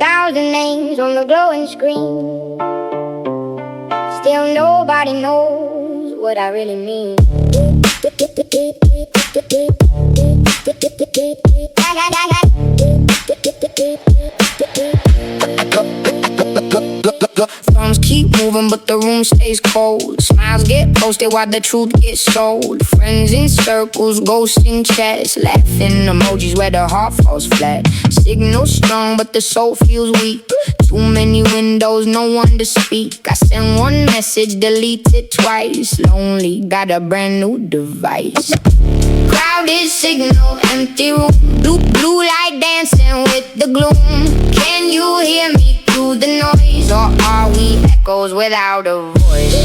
1,000 names on the glowing screen. Still nobody knows what I really mean. Thumbs keep moving but the room stays cold. Smiles get posted while the truth gets sold. Friends in circles, ghosts in chats, laughing emojis where the heart falls flat. Signal strong but the soul feels weak. Too many windows, no one to speak. I send one message, delete it twice. Lonely, got a brand new device. Crowded signal, empty room. Blue light dancing with the gloom. Can you hear me through the noise? Or are we echoes without a voice?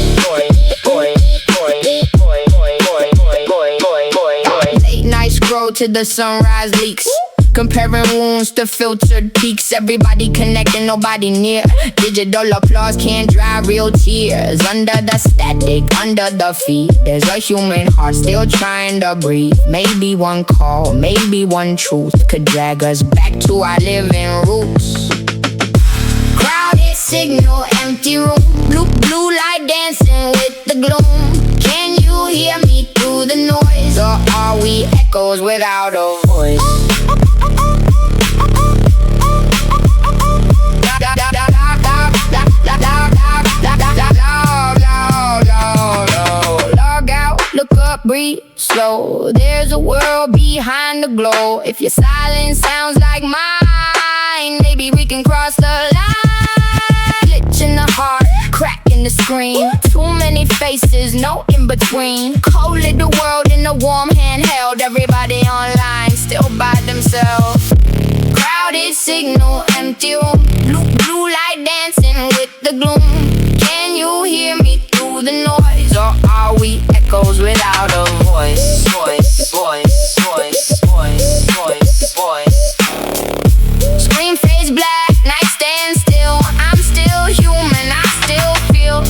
Late night scroll till the sunrise leaks. Comparing wounds to filtered peaks. Everybody connecting, nobody near. Digital applause can't dry real tears. Under the static, under the feet, there's a human heart still trying to breathe. Maybe one call, maybe one truth could drag us back to our living roots. Crowded signal, empty room. Blue light dancing with the gloom. Can you hear me through the noise? Or are we echoes without a voice? Log out, look up, breathe slow. There's a world behind the glow. If your silence sounds like mine, maybe we can cross the line. Glitch in the heart, crack in the screen. Too many faces, no in between. Cold little world in a warm handheld. Everybody online, still by themselves. Crowded signal, empty room. Blue light dancing with the gloom. Can you hear me through the noise? Or are we echoes without a voice? Screen fades black, night stands still. I'm still human, I still feel.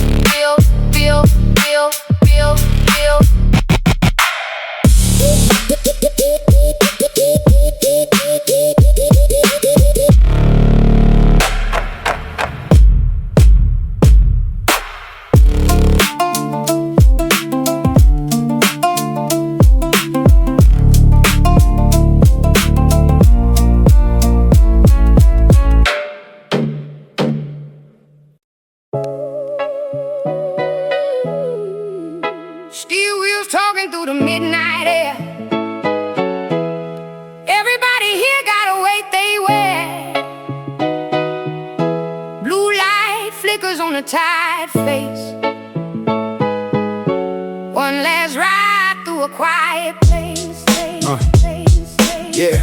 Steel wheels talking through the midnight air. Everybody here got a weight they wear. Blue light flickers on a tired face. One last ride through a quiet place. Yeah.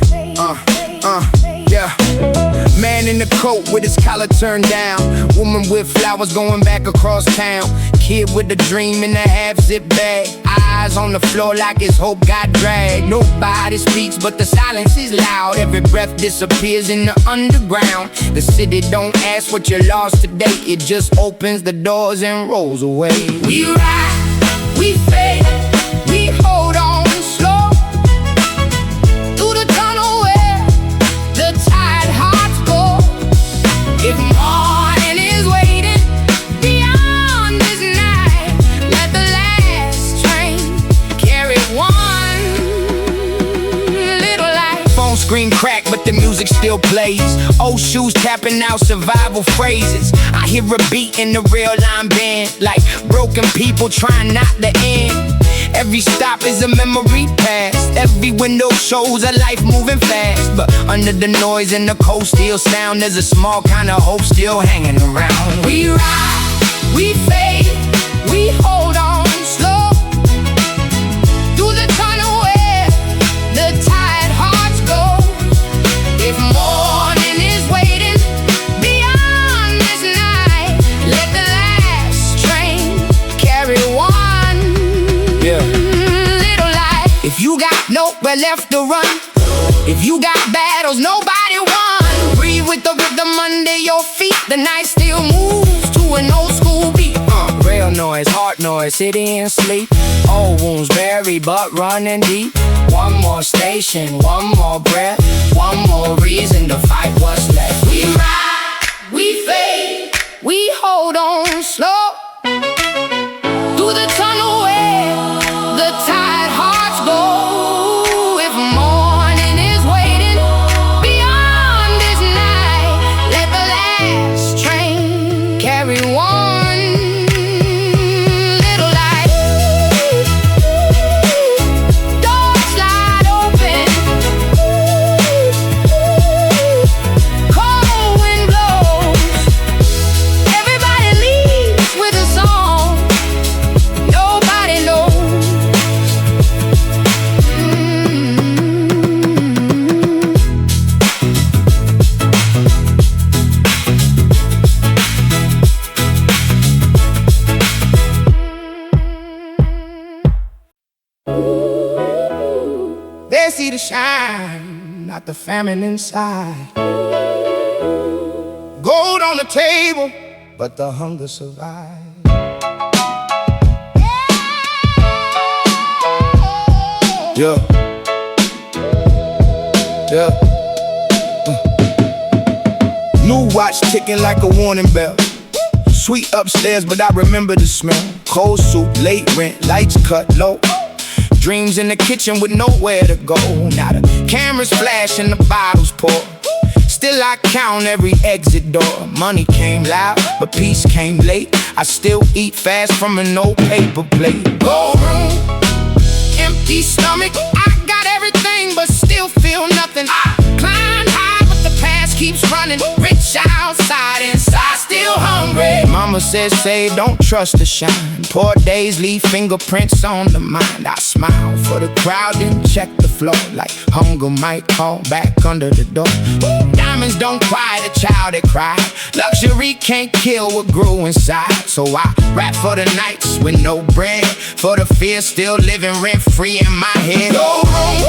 Man in the coat with his collar turned down. Woman with flowers going back across town. Kid with a dream in a half-zip bag. Eyes on the floor like his hope got dragged. Nobody speaks but the silence is loud. Every breath disappears in the underground. The city don't ask what you lost today. It just opens the doors and rolls away. We ride, we fade, we hold on slow through the tunnel where the tired hearts go. If morning is waiting beyond this night, let the last train carry one little light. Phone screen cracked but the music still plays. Old shoes tapping out survival phrases. I hear a beat in the real line band, like broken people trying not to end. Every stop is a memory past. Every window shows a life moving fast. But under the noise and the cold steel sound, there's a small kind of hope still hanging around. We ride, we fade, we hold on slow through the tunnel where the tired hearts go. If morning is waiting beyond this night, let the last train carry one little light. If you got nowhere left to run, if you got battles nobody won, breathe with the rhythm under your feet. The night still moves to an old school beat. Real noise, heart noise, city and sleep. Old wounds buried but running deep. One more station, one more breath, one more reason to fight what's left. We ride. we fade, we hold on slow through the tunnel where the tired hearts go. If morning is waiting beyond this night, let the last train carry one little light. Doors slide open, cold wind blows, everybody leaves with a song nobody knows. They see the shine, not the famine inside. Gold on the table, but the hunger survives. Yeah. Yeah. New watch ticking like a warning bell. Sweet upstairs, but I remember the smell. Cold soup, late rent, lights cut low. Dreams in the kitchen with nowhere to go. Now the cameras flash and the bottles pour. Still I count every exit door. Money came loud, but peace came late. I still eat fast from an old paper plate. Gold room, empty stomach. I got everything, but still feel nothing. I climbed high, but the past keeps running. Rich outside, inside still hungry. Mama says save, don't trust the shine. Poor days leave fingerprints on the mind. I smile for the crowd, then check the floor. Like hunger might call back under the door. Diamonds don't quiet a child that cried. Luxury can't kill what grew inside. So I rap for the nights with no bread, for the fear still living rent free in my head. No room,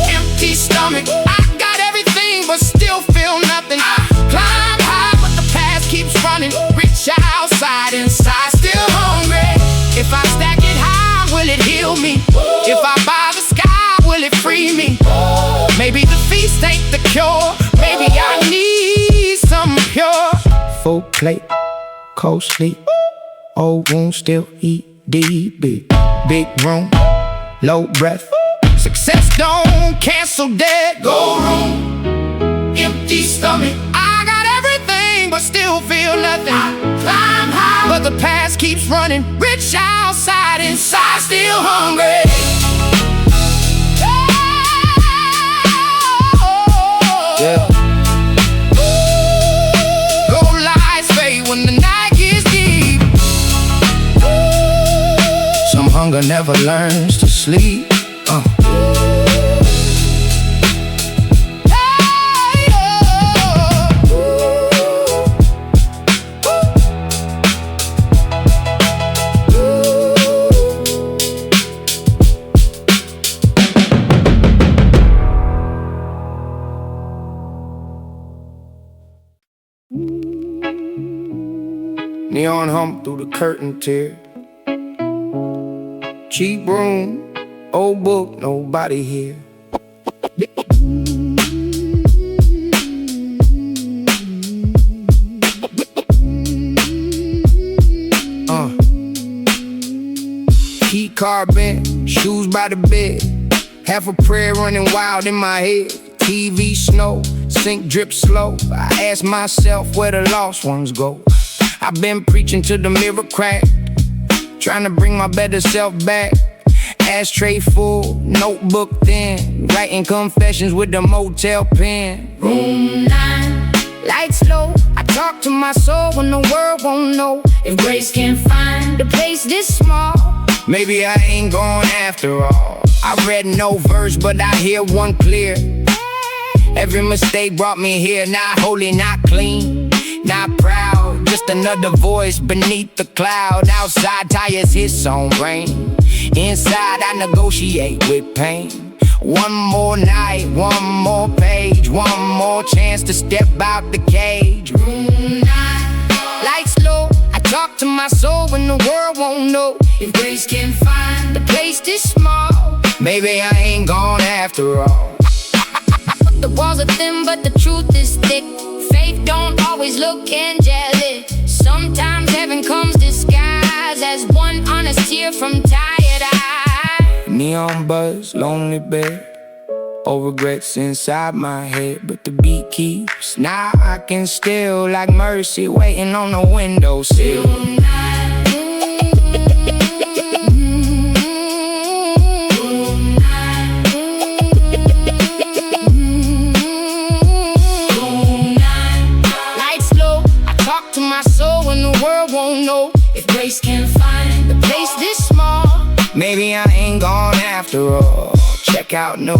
empty stomach. I got everything, but still feel nothing. I climb high, but the past keeps running. Rich outside, inside still hungry. If I stack it high, will it heal me? If I buy the sky, will it free me? Maybe the feast ain't the cure. Maybe I need something pure. Full plate, cold sleep. Old wounds still eat deep. Big room, low breath. Success don't cancel dead. Go room, empty stomach. I got everything, but still feel nothing. I climb high, but the past keeps running. Rich outside, inside still hungry. Yeah. Gold lights fade when the night gets deep. Some hunger never learns to sleep. Neon hum through the curtain tear. Cheap room, old book, nobody here. Key card bent, shoes by the bed. Half a prayer running wild in my head. TV snow, sink drip slow. I ask myself where the lost ones go. I've been preaching to the mirror crack, trying to bring my better self back. Ashtray full, notebook thin, writing confessions with the motel pen. Room 9, lights low. I talk to my soul when the world won't know. If grace can't find a place this small, maybe I ain't going after all. I read no verse, but I hear one clear. Every mistake brought me here, not holy, not clean, not proud. Just another voice beneath the cloud. Outside tires hiss on rain. Inside I negotiate with pain. One more night, one more page, one more chance to step out the cage. Room 9, lights low. I talk to my soul when the world won't know. If grace can find a place this small, maybe I ain't gone after all. The walls are thin, but the truth is thick. Faith don't always look angelic. Sometimes heaven comes disguised as one honest tear from tired eyes. Neon buzz, lonely bed, all regrets inside my head, but the beat keeps. Now I can still like mercy waiting on the windowsill. Lights low, I talk to my soul when the world won't know. If grace can't find the place this small, Maybe I ain't gone after all. Check out new.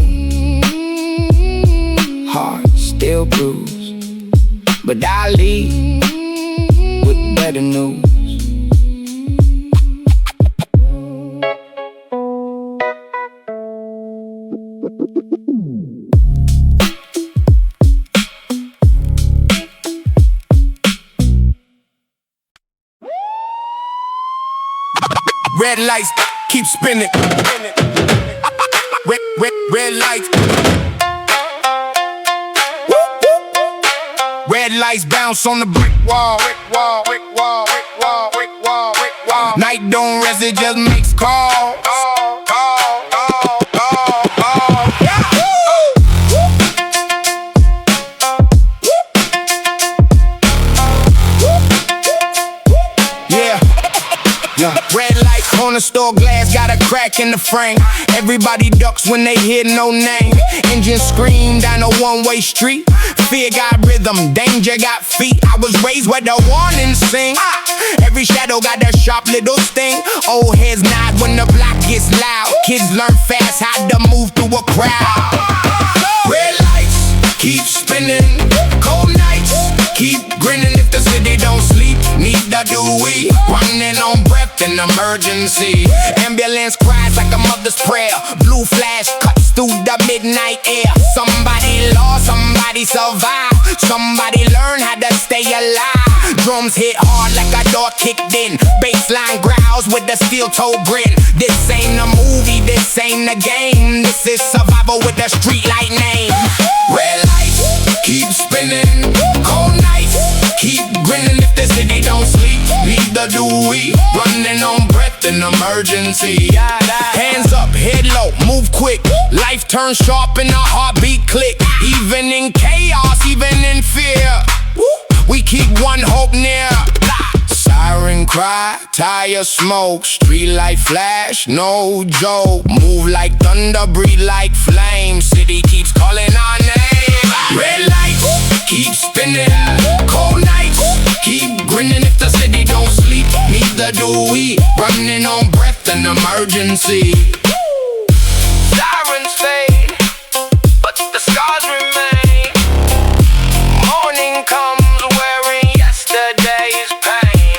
Heart still bruised, but I leave with better news. Red lights keep spinning. Red lights. Red lights bounce on the brick wall. Night don't rest, it just makes calls. Red light corner store glass got a crack in the frame. Everybody ducks when they hear no name. Engine scream down a one-way street. Fear got rhythm, danger got feet. I was raised where the warnings sing. Every shadow got that sharp little sting. Old heads nod when the block gets loud. Kids learn fast how to move through a crowd. Red lights keep spinning. Cold nights keep grinning. If the city don't sleep, neither do we. Running on breath in emergency. Ambulance cries like a mother's prayer. Blue flash cuts through the midnight air. Somebody lost, somebody survived. Somebody learned how to stay alive. Drums hit hard like a door kicked in. Bassline growls with a steel-toe grin. This ain't a movie, this ain't a game. This is survival with a streetlight name. Red lights keep spinning. Cold nights keep grinning. If the city don't sleep, neither do we. Running on breath in emergency. Hands up, head low, move quick. Life turns sharp and our heartbeat click. Even in chaos, even in fear, we keep one hope near. Siren cry, tire smoke, street light flash, no joke. Move like thunder, breathe like flame. City keeps calling our name. Red lights keep spinning. Cold nights keep grinning. If the city don't sleep, neither do we. Running on breath in emergency. Sirens fade, but the scars remain. Morning comes wearing yesterday's pain.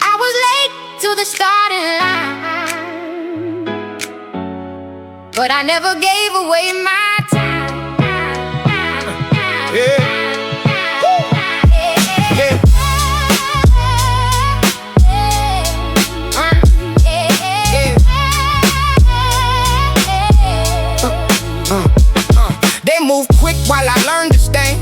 I was late to the starting line, but I never gave away my time. They move quick while I learn to stand.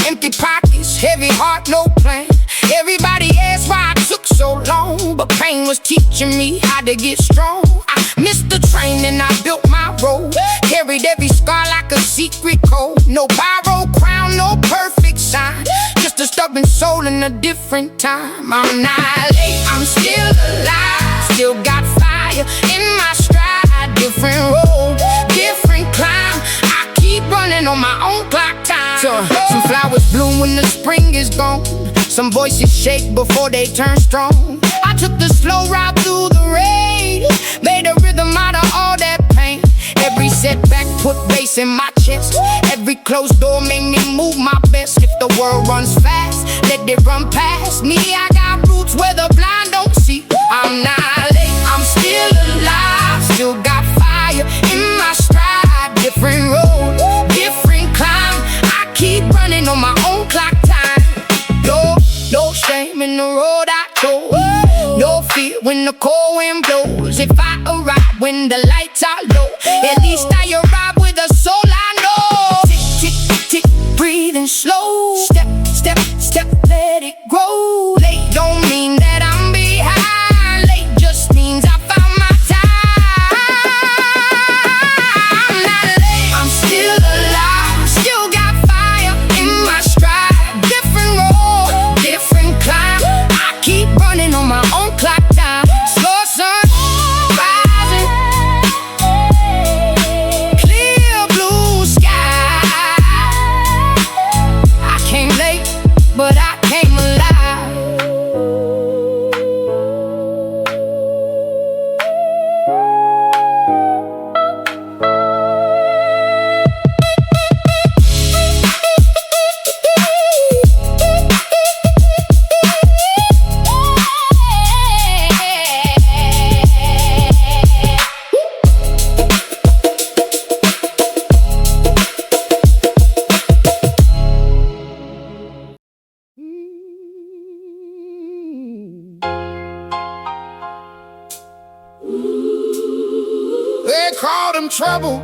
Empty pockets, heavy heart, no plan. Everybody asks why I took so long, but pain was teaching me how to get strong. I missed the train and I built my road. Carried every scar like a secret code. No borrowed crown, no perfect sign. Just a stubborn soul in a different time. I'm not late, I'm still alive. Still got fire in my stride. Different road, different climb. I keep running on my own clock time. Some flowers bloom when the spring is gone. Some voices shake before they turn strong. I took the slow route through the rain. Made a rhythm out of all that pain. Every setback put bass in my chest. Every closed door made me move my best. If the world runs fast, let it run past me. I got roots where the blind don't see. I'm not late, I'm still alive. Still got fire in my stride. Different road, different climb. I keep running on my own clock time. No shame in the road I chose. No fear when the cold wind blows. If I arrive when the lights are low, at least I arrive with a soul I know. Tick, tick, tick, tick, breathing slow. Step, step, step, let it grow. Late don't mean that I'm behind. Late just means I found my time. I'm not late, I'm still alive. Still got fire in my stride. Different road, different climb. I keep running on my own clock time. Slow sun rising, clear blue sky. I came late, but I came alive. They call them trouble,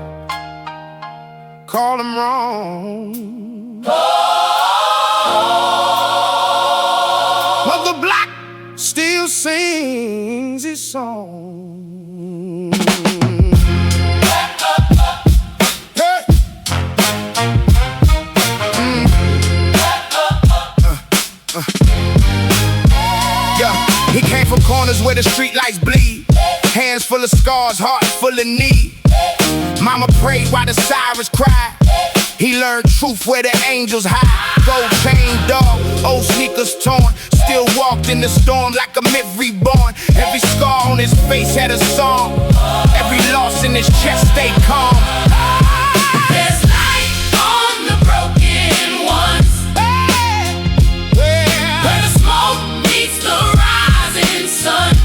call them wrong. But the black still sings his song. Hey. Yeah, he came from corners where the street lights bleed. Hands full of scars, heart full of need. Mama prayed while the sirens cried. He learned truth where the angels hide. Gold chain dog, old sneakers torn. Still walked in the storm like a myth reborn. Every scar on his face had a song. Every loss in his chest stayed calm. There's light on the broken ones. Where the smoke meets the rising sun.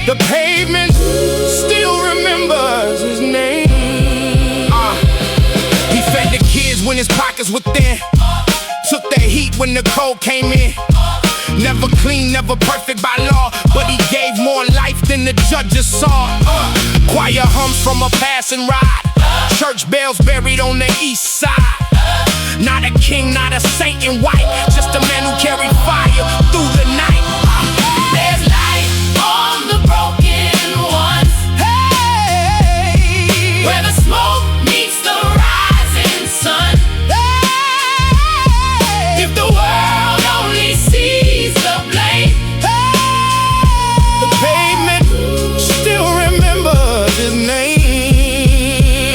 The pavement still remembers his name. He fed the kids when his pockets were thin. Took the heat when the cold came in. Never clean, never perfect by law, but he gave more life than the judges saw. Choir hums from a passing ride. Church bells buried on the east side. Not a king, not a saint in white, just a man who carried fire through the night. There's light on the broken ones. Hey, where the smoke meets the rising sun. Hey, if the world only sees the blame. Hey, the pavement still remembers his name.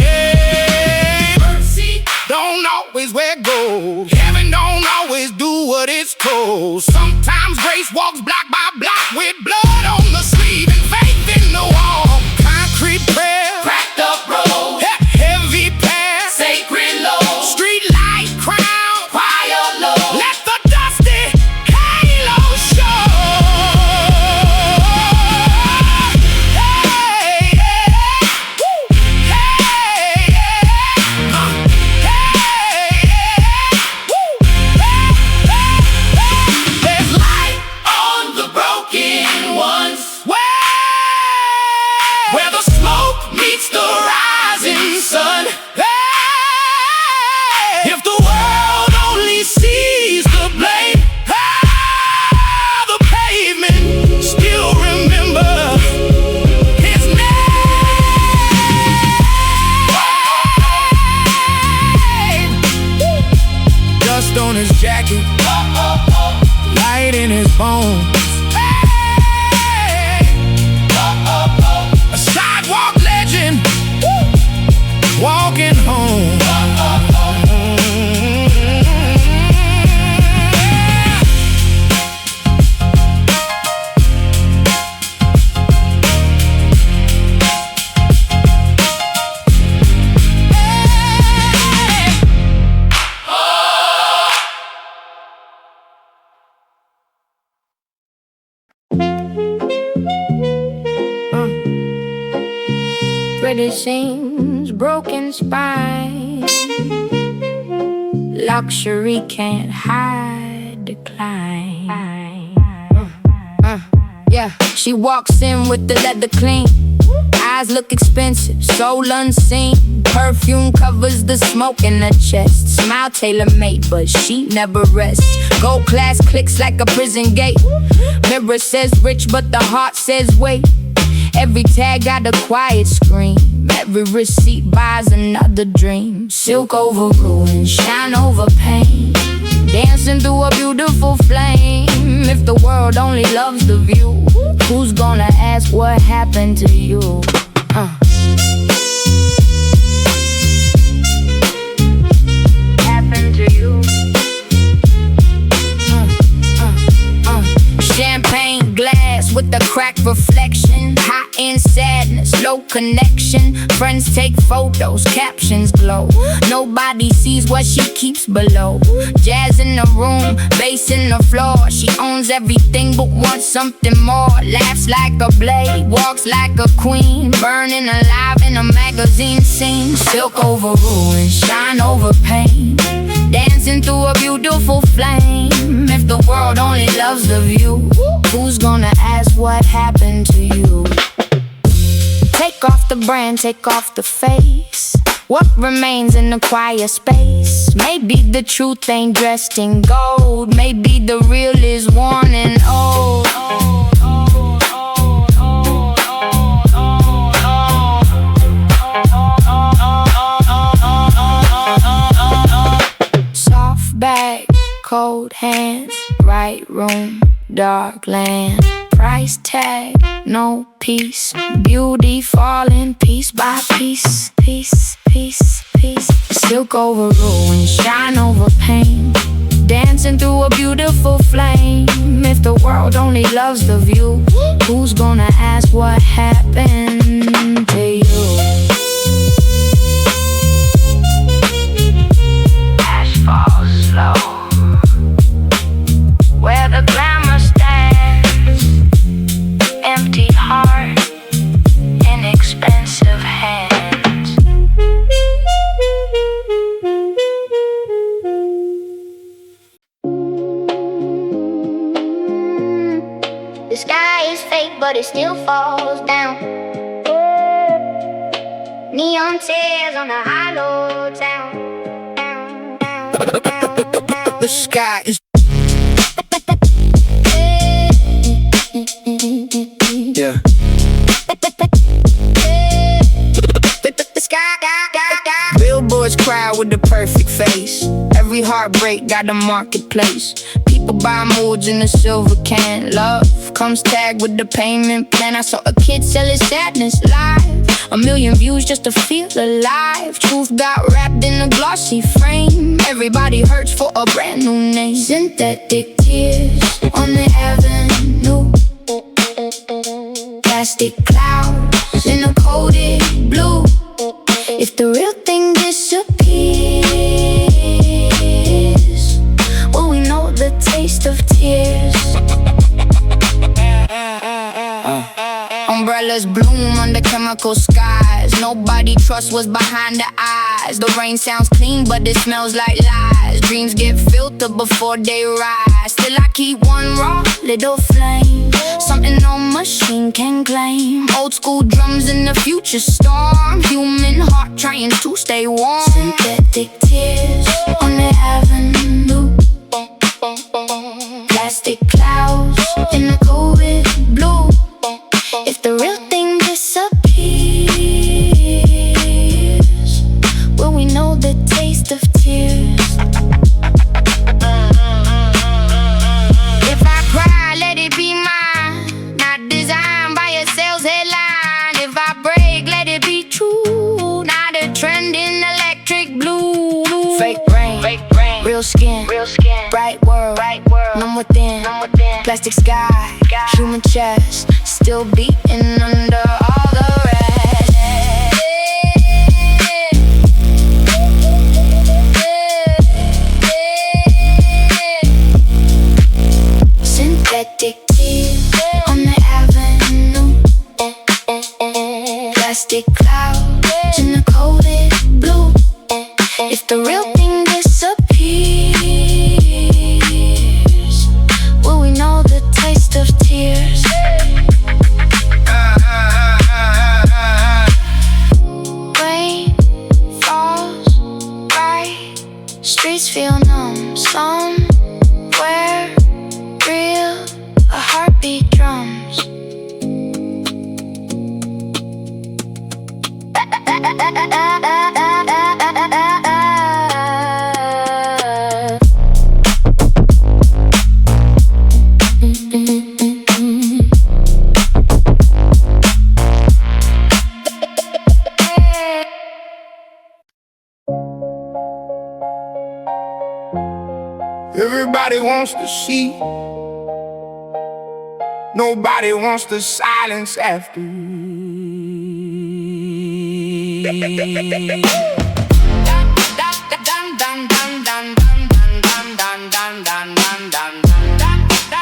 Hey, mercy don't always wear gold. Heaven don't always do what it's told. Sometimes grace walks block by block with blood on the sleeve and faith in the wall. Concrete prayer, cracked up road, heavy pair, sacred low, street light crown, choir low. Let the dusty halo show. Hey, yeah. Woo. Hey, yeah. Hey, yeah. Woo. There's light on the broken ones. Where the smoke meets the rising sun. Hey, if the world only sees the blame. Ah, the pavement still remembers his name. Dust on his jacket, light in his bones. A sidewalk legend, walking home. Pretty seams, broken spine, Luxury can't hide decline. Yeah, she walks in with the leather clean. Eyes look expensive, soul unseen. Perfume covers the smoke in her chest. Smile tailor-made, but she never rests. Gold class clicks like a prison gate. Mirror says rich, but the heart says wait. Every tag got a quiet scream. Every receipt buys another dream. Silk over ruin, shine over pain. Dancing through a beautiful flame. If the world only loves the view, who's gonna ask what happened to you? Happened to you? Champagne glass with a cracked reflection. Hot in sadness, low connection. Friends take photos, captions glow. Nobody sees what she keeps below. Jazz in the room, bass in the floor. She owns everything but wants something more. Laughs like a blade, walks like a queen. Burning alive in a magazine scene. Silk over ruin, shine over pain. Dancing through a beautiful flame. If the world only loves the view, who's gonna ask what happened to you? Take off the brand, take off the face. What remains in the quiet space? Maybe the truth ain't dressed in gold. Maybe the real is worn and old. Soft bag, cold hands, right room, dark land. Price tag, no peace. Beauty falling piece by piece. Piece, piece, piece. Silk over ruin, shine over pain. Dancing through a beautiful flame. If the world only loves the view, who's gonna ask what happened to you? Ash falls slow where the glamour stands. Empty heart, inexpensive hands. The sky is fake, but it still falls down. Neon tears on a hollow town. The sky is yeah. Billboards cry with the perfect face. Every heartbreak got a marketplace. People buy moods in a silver can. Love comes tagged with the payment plan. I saw a kid sell his sadness live. 1 million views just to feel alive. Truth got wrapped in a glossy frame. Everybody hurts for a brand new name. Synthetic tears on the avenue. Plastic clouds in a coated blue. If the real thing disappears, will we know the taste of tears? Umbrellas bloom under chemical skies. Nobody trusts what's behind the eyes. The rain sounds clean, but it smells like lies. Dreams get filtered before they rise. Still I keep one raw little flame. Something no machine can claim. Old school drums in the future storm. Human heart trying to stay warm. Synthetic tears on the avenue. Plastic clouds in the coated blue. If the real thing disappears, will we know the taste of tears? If I cry, let it be mine. Not designed by a sales headline. If I break, let it be true. Not a trend in electric blue. Fake rain, real skin, bright world, none within. Plastic sky, human chest, still beating under all the rest. Synthetic tears on the avenue. Plastic clouds in the coated blue. If the real thing disappears, feel numb somewhere real, a heartbeat drums. Everybody wants to see, nobody wants the silence after.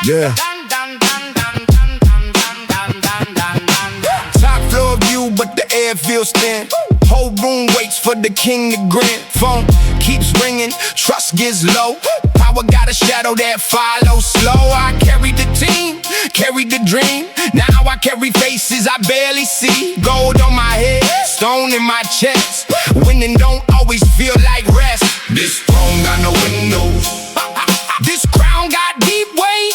Yeah. Top floor view, but the air feels thin. Whole room waits for the king to grin. Phone keeps ringing, trust gets low. Power got a shadow that follows slow. I carried the team, carried the dream. Now I carry faces I barely see. Gold on my head, stone in my chest. Winning don't always feel like rest. This throne got no windows. This crown got deep weight.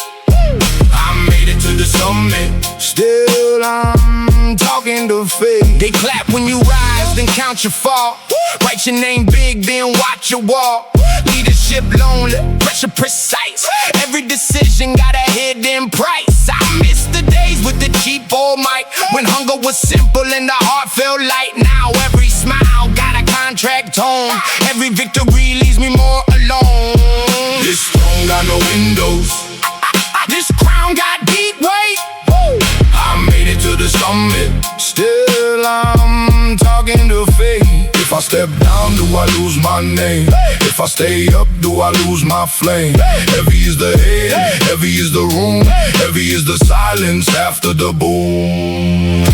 I made it to the summit. Still I'm talking to fate. They clap when you rise, then count your fall. Write your name big, then watch your walk. Leadership lonely, pressure precise. Every decision got a hidden price. I miss the days with the cheap old mic, when hunger was simple and the heart felt light. Now every smile got a contract tone. Every victory leaves me more alone. This throne got no windows. This crown got deep weight. I made it to the summit. Still I'm talking to fate. If I step down, do I lose my name? If I stay up, do I lose my flame? Heavy is the head, heavy is the room, heavy is the silence after the boom.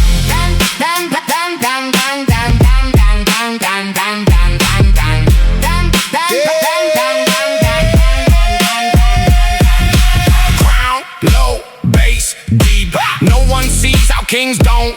Crown, low, bass, deep. No one sees how kings don't